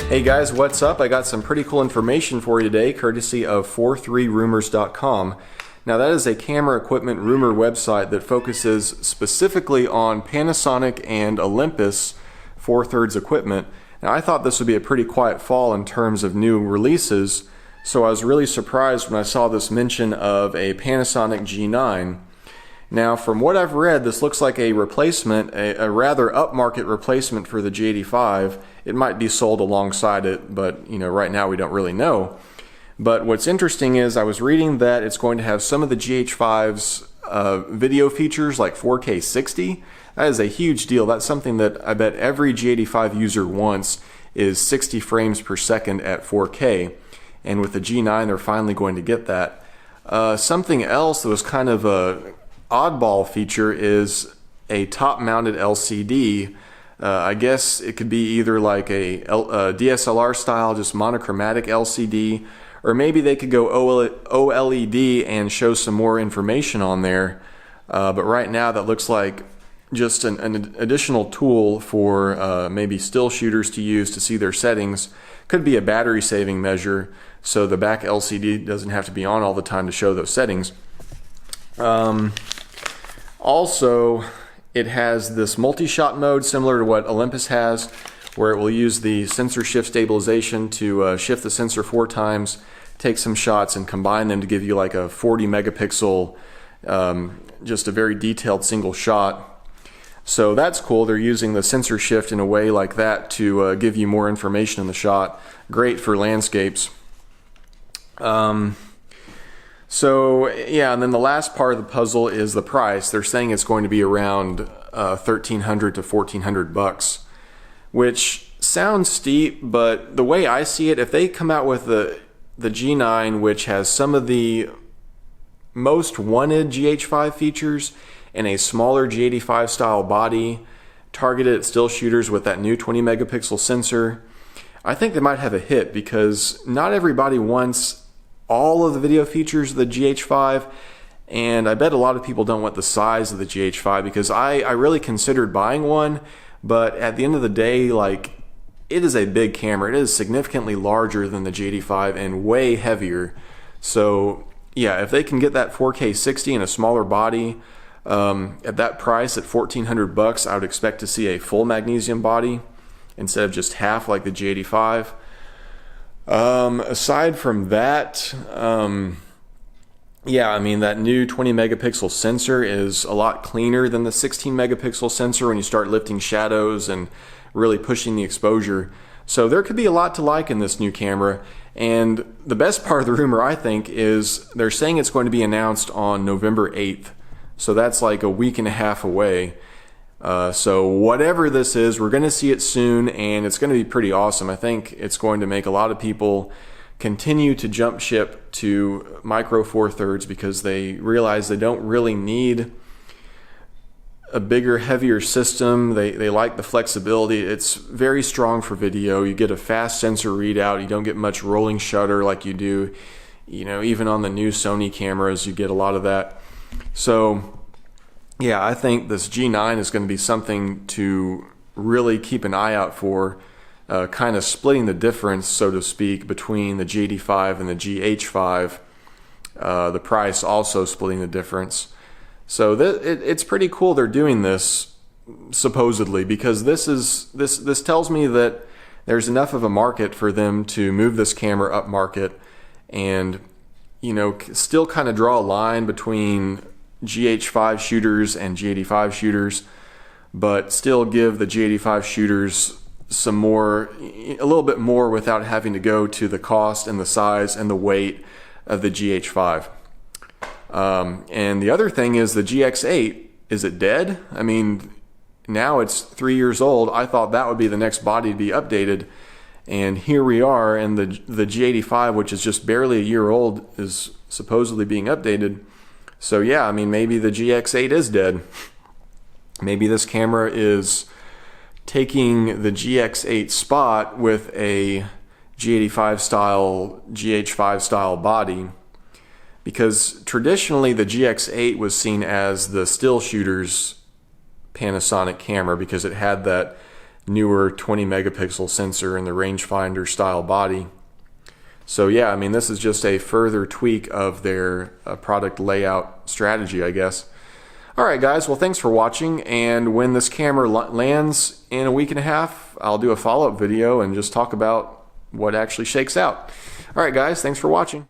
Hey guys, what's up? I got some pretty cool information for you today, courtesy of 43rumors.com. Now that is a camera equipment rumor website that focuses specifically on Panasonic and Olympus 4/3 equipment. Now I thought this would be a pretty quiet fall in terms of new releases, so I was really surprised when I saw this mention of a Panasonic G9. Now from what I've read, this looks like a replacement, a rather upmarket replacement for the G85. It might be sold alongside it, but right now we don't really know. But what's interesting is I was reading that it's going to have some of the GH5's video features like 4K 60. That is a huge deal. That's something that I bet every G85 user wants, is 60 frames per second at 4K. And with the G9 they're finally going to get that. Something else that was kind of a oddball feature is a top-mounted LCD. I guess it could be either like a DSLR style, just monochromatic LCD, or maybe they could go OLED and show some more information on there. But right now that looks like just an additional tool for maybe still shooters to use to see their settings. Could be a battery saving measure, so the back LCD doesn't have to be on all the time to show those settings. Also, it has this multi-shot mode similar to what Olympus has, where it will use the sensor shift stabilization to shift the sensor 4 times, take some shots and combine them to give you like a 40 megapixel, just a very detailed single shot. So that's cool. They're using the sensor shift in a way like that to give you more information in the shot. Great for landscapes. So yeah, and then the last part of the puzzle is the price. They're saying it's going to be around $1,300 to $1,400, which sounds steep, but the way I see it, if they come out with the G9, which has some of the most wanted GH5 features and a smaller G85 style body, targeted at still shooters with that new 20 megapixel sensor, I think they might have a hit, because not everybody wants all of the video features of the GH5, and I bet a lot of people don't want the size of the GH5, because I really considered buying one, but at the end of the day, like, it is a big camera. It is significantly larger than the G85 and way heavier. So yeah, if they can get that 4K 60 and a smaller body at that price, at $1,400, I would expect to see a full magnesium body instead of just half like the G85. Aside from that, yeah, I mean, that new 20 megapixel sensor is a lot cleaner than the 16 megapixel sensor when you start lifting shadows and really pushing the exposure. So there could be a lot to like in this new camera. And the best part of the rumor, I think, is they're saying it's going to be announced on November 8th. So that's like a week and a half away. So whatever this is, we're going to see it soon, and it's going to be pretty awesome. I think it's going to make a lot of people continue to jump ship to micro 4/3 because they realize they don't really need a bigger, heavier system. They like the flexibility. It's very strong for video. You get a fast sensor readout. You don't get much rolling shutter like you do, even on the new Sony cameras, you get a lot of that. So yeah, I think this G9 is going to be something to really keep an eye out for, kind of splitting the difference, so to speak, between the G85 and the GH5. The price also splitting the difference. So it's pretty cool they're doing this, supposedly, because this tells me that there's enough of a market for them to move this camera up market and still kind of draw a line between GH5 shooters and G85 shooters, but still give the G85 shooters a little bit more without having to go to the cost and the size and the weight of the GH5. And the other thing is the GX8, is it dead? I mean, now it's 3 years old. I thought that would be the next body to be updated, and here we are, and the G85, which is just barely a year old, is supposedly being updated. So yeah, I mean, maybe the GX8 is dead. Maybe this camera is taking the GX8 spot with a G85 style, GH5 style body, because traditionally the GX8 was seen as the still shooters Panasonic camera because it had that newer 20 megapixel sensor in the rangefinder style body. So yeah, I mean, this is just a further tweak of their product layout strategy, I guess. Alright guys, well thanks for watching, and when this camera lands in a week and a half, I'll do a follow-up video and just talk about what actually shakes out. Alright guys, thanks for watching.